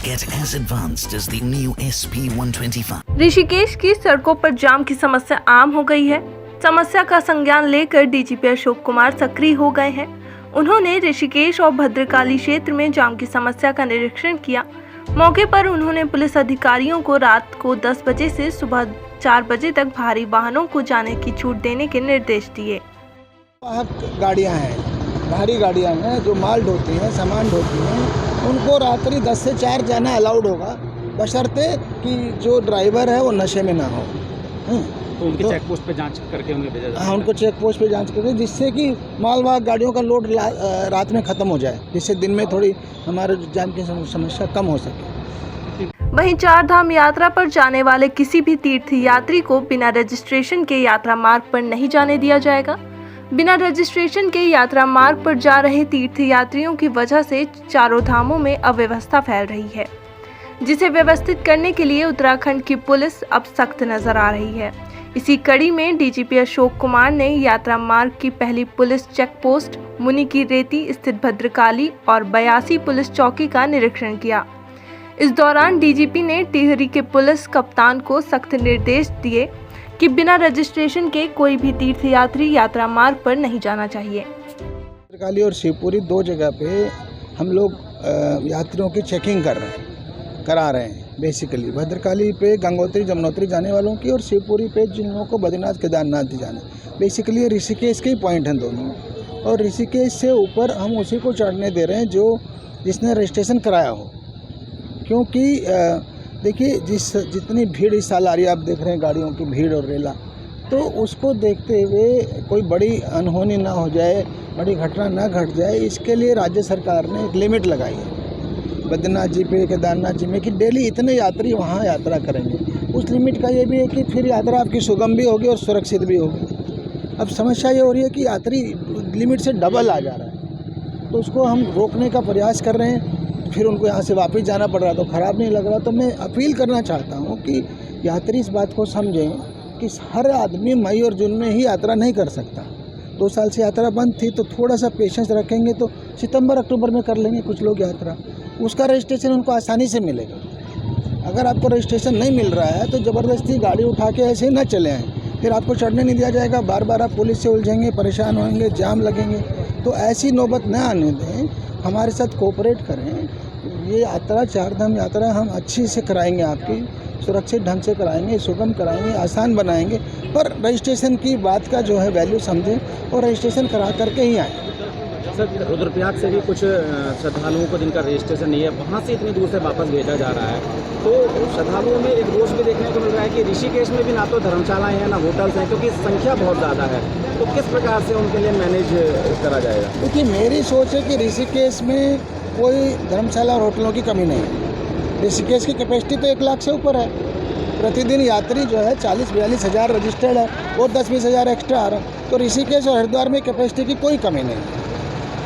Get as advanced as the new SP125. Rishikesh की सड़कों पर जाम की समस्या आम हो गई है। समस्या का संज्ञान लेकर डीजीपी अशोक कुमार सक्रिय हो गए हैं। उन्होंने ऋषिकेश और भद्रकाली क्षेत्र में जाम की समस्या का निरीक्षण किया। मौके पर उन्होंने पुलिस अधिकारियों को रात को 10 बजे से सुबह 4 बजे तक भारी वाहनों को जाने की छूट देने के निर्देश दिए। गाड़ियाँ हैं, भारी गाड़ियाँ हैं जो माल ढोती हैं, सामान ढोती हैं, उनको रात्रि 10 से 4 जाना अलाउड होगा, बशर्ते कि जो ड्राइवर है वो नशे में ना हो। तो उनके चेक पोस्ट पे जांच करके उन्हें भेजा जाए। हाँ, उनको चेक पोस्ट पे जांच करके, जिससे कि मालवाहक गाड़ियों का लोड रात में ख़त्म हो जाए, जिससे दिन में थोड़ी हमारे जाम की समस्या कम हो सके। वहीं 4 धाम यात्रा पर जाने वाले किसी भी तीर्थ यात्री को बिना रजिस्ट्रेशन के यात्रा मार्ग पर नहीं जाने दिया जाएगा। बिना रजिस्ट्रेशन के यात्रा मार्ग पर जा रहे तीर्थ यात्रियों की वजह से चारों धामों में अव्यवस्था फैल रही है, जिसे व्यवस्थित करने के लिए उत्तराखंड की पुलिस अब सख्त नजर आ रही है। इसी कड़ी में डीजीपी अशोक कुमार ने यात्रा मार्ग की पहली पुलिस चेक पोस्ट मुनि की रेती स्थित भद्रकाली और 82 पुलिस चौकी का निरीक्षण किया। इस दौरान डीजीपी ने टिहरी के पुलिस कप्तान को सख्त निर्देश दिए कि बिना रजिस्ट्रेशन के कोई भी तीर्थयात्री यात्रा मार्ग पर नहीं जाना चाहिए। भद्रकाली और शिवपुरी 2 जगह पे हम लोग यात्रियों की चेकिंग करा रहे हैं। बेसिकली भद्रकाली पे गंगोत्री जमुनोत्री जाने वालों की और शिवपुरी पे जिन लोगों को बद्रीनाथ केदारनाथ जाना। बेसिकली ऋषिकेश के ही पॉइंट हैं दोनों, और ऋषिकेश से ऊपर हम उसी को चढ़ने दे रहे हैं जिसने रजिस्ट्रेशन कराया हो। क्योंकि देखिए जितनी भीड़ इस साल आ रही है, आप देख रहे हैं गाड़ियों की भीड़ और रेला, तो उसको देखते हुए कोई बड़ी अनहोनी ना हो जाए, बड़ी घटना ना घट जाए, इसके लिए राज्य सरकार ने एक लिमिट लगाई है बद्रीनाथ जी पे, केदारनाथ जी में, कि डेली इतने यात्री वहाँ यात्रा करेंगे। उस लिमिट का ये भी है कि फिर यात्रा आपकी सुगम भी होगी और सुरक्षित भी होगी। अब समस्या ये हो रही है कि यात्री लिमिट से डबल आ जा रहा है, तो उसको हम रोकने का प्रयास कर रहे हैं। फिर उनको यहाँ से वापस जाना पड़ रहा, तो ख़राब नहीं लग रहा। तो मैं अपील करना चाहता हूँ कि यात्री इस बात को समझें कि हर आदमी मई और जून में ही यात्रा नहीं कर सकता। 2 साल से यात्रा बंद थी, तो थोड़ा सा पेशेंस रखेंगे तो सितंबर अक्टूबर में कर लेंगे कुछ लोग यात्रा। उसका रजिस्ट्रेशन उनको आसानी से मिलेगा। अगर आपको रजिस्ट्रेशन नहीं मिल रहा है तो ज़बरदस्ती गाड़ी उठा के ऐसे ही न चले आएँ, फिर आपको चढ़ने नहीं दिया जाएगा। बार बार आप पुलिस से उलझेंगे, परेशान होंगे, जाम लगेंगे। तो ऐसी नौबत न आने दें, हमारे साथ कोऑपरेट करें। ये यात्रा 4 धाम यात्रा हम अच्छी से कराएंगे, आपकी सुरक्षित ढंग से कराएंगे, सुगम कराएंगे, आसान बनाएंगे। पर रजिस्ट्रेशन की बात का जो है वैल्यू समझें और रजिस्ट्रेशन करा करके ही आएँ। सर, रुद्रप्रयाग से भी कुछ श्रद्धालुओं को जिनका रजिस्ट्रेशन नहीं है, वहाँ से इतनी दूर से वापस भेजा जा रहा है। तो श्रद्धालुओं में एक रोष भी देखने को मिल रहा है कि ऋषिकेश में भी ना तो धर्मशालाएँ हैं ना होटल्स हैं, क्योंकि संख्या बहुत ज़्यादा है। तो किस प्रकार से उनके लिए मैनेज करा जाएगा? देखिए, मेरी सोच है कि ऋषिकेश में कोई धर्मशाला और होटलों की कमी नहीं है। ऋषिकेश की कैपेसिटी तो 1 लाख से ऊपर है। प्रतिदिन यात्री जो है 40-42 हज़ार रजिस्टर्ड है और 10-20 हज़ार एक्स्ट्रा आ रहा है। तो ऋषिकेश और हरिद्वार में कैपेसिटी की कोई कमी नहीं है।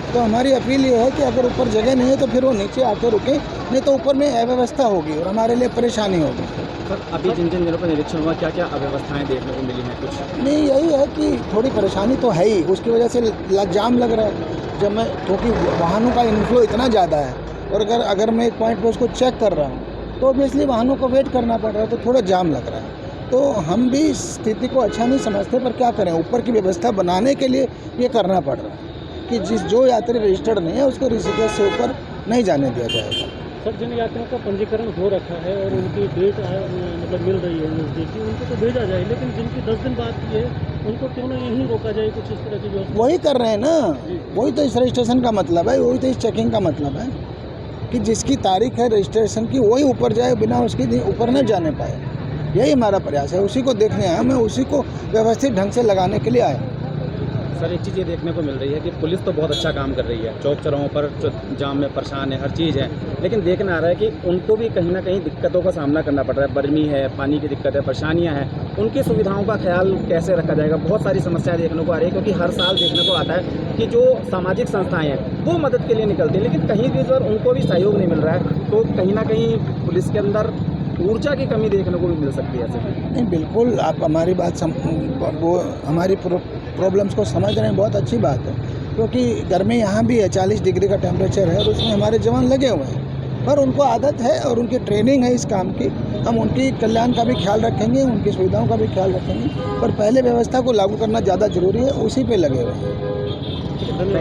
तो हमारी अपील ये है कि अगर ऊपर जगह नहीं है तो फिर वो नीचे आके रुके, नहीं तो ऊपर में अव्यवस्था होगी और हमारे लिए परेशानी होगी। सर, अभी जिन दिनों पर निरीक्षण हुआ, क्या क्या अव्यवस्थाएं देखने को मिली हैं? कुछ नहीं, यही है कि थोड़ी परेशानी तो है ही, उसकी वजह से जाम लग रहा है। क्योंकि वाहनों का इनफ्लो इतना ज़्यादा है, और अगर मैं एक पॉइंट पर उसको चेक कर रहा हूँ तो ऑब्वियसली वाहनों को वेट करना पड़ रहा है, तो थोड़ा जाम लग रहा है। तो हम भी स्थिति को अच्छा नहीं समझते, पर क्या करें, ऊपर की व्यवस्था बनाने के लिए ये करना पड़ रहा है कि जो यात्री रजिस्टर्ड नहीं है उसको ऋषिकेश से ऊपर नहीं जाने दिया जाएगा। सर, जिन यात्रियों का पंजीकरण हो रखा है और उनकी डेट मतलब मिल रही है नज़दीकी, उनको तो भेजा जाए, लेकिन जिनकी 10 दिन बाद की है उनको क्यों ना यहीं रोका जाए? कुछ इस तरह की व्यवस्था वही कर रहे हैं ना, वही तो इस रजिस्ट्रेशन का मतलब है, वही तो इस चेकिंग का मतलब है कि जिसकी तारीख है रजिस्ट्रेशन की वही ऊपर जाए, बिना उसकी ऊपर न जाने पाए। यही हमारा प्रयास है, उसी को देखने आया, मैं उसी को व्यवस्थित ढंग से लगाने के लिए आया। सर, एक चीज़ ये देखने को मिल रही है कि पुलिस तो बहुत अच्छा काम कर रही है, चौक चौराहों पर जो जाम में परेशान है, हर चीज़ है, लेकिन देखना आ रहा है कि उनको भी कहीं ना कहीं दिक्कतों का सामना करना पड़ रहा है। गर्मी है, पानी की दिक्कत है, परेशानियां हैं, उनकी सुविधाओं का ख्याल कैसे रखा जाएगा? बहुत सारी समस्याएं देखने को आ रही है, क्योंकि हर साल देखने को आता है कि जो सामाजिक संस्थाएँ हैं वो मदद के लिए निकलती हैं, लेकिन कहीं भी सर उनको भी सहयोग नहीं मिल रहा है। तो कहीं ना कहीं पुलिस के अंदर ऊर्जा की कमी देखने को भी मिल सकती है। नहीं, बिल्कुल आप हमारी बात वो हमारी प्रॉब्लम्स को समझ रहे हैं, बहुत अच्छी बात है। क्योंकि गर्मी यहाँ भी है, 40 डिग्री का टेम्परेचर है और उसमें हमारे जवान लगे हुए हैं। पर उनको आदत है और उनकी ट्रेनिंग है इस काम की। हम उनकी कल्याण का भी ख्याल रखेंगे, उनकी सुविधाओं का भी ख्याल रखेंगे, पर पहले व्यवस्था को लागू करना ज़्यादा ज़रूरी है, उसी पे लगे हुए हैं।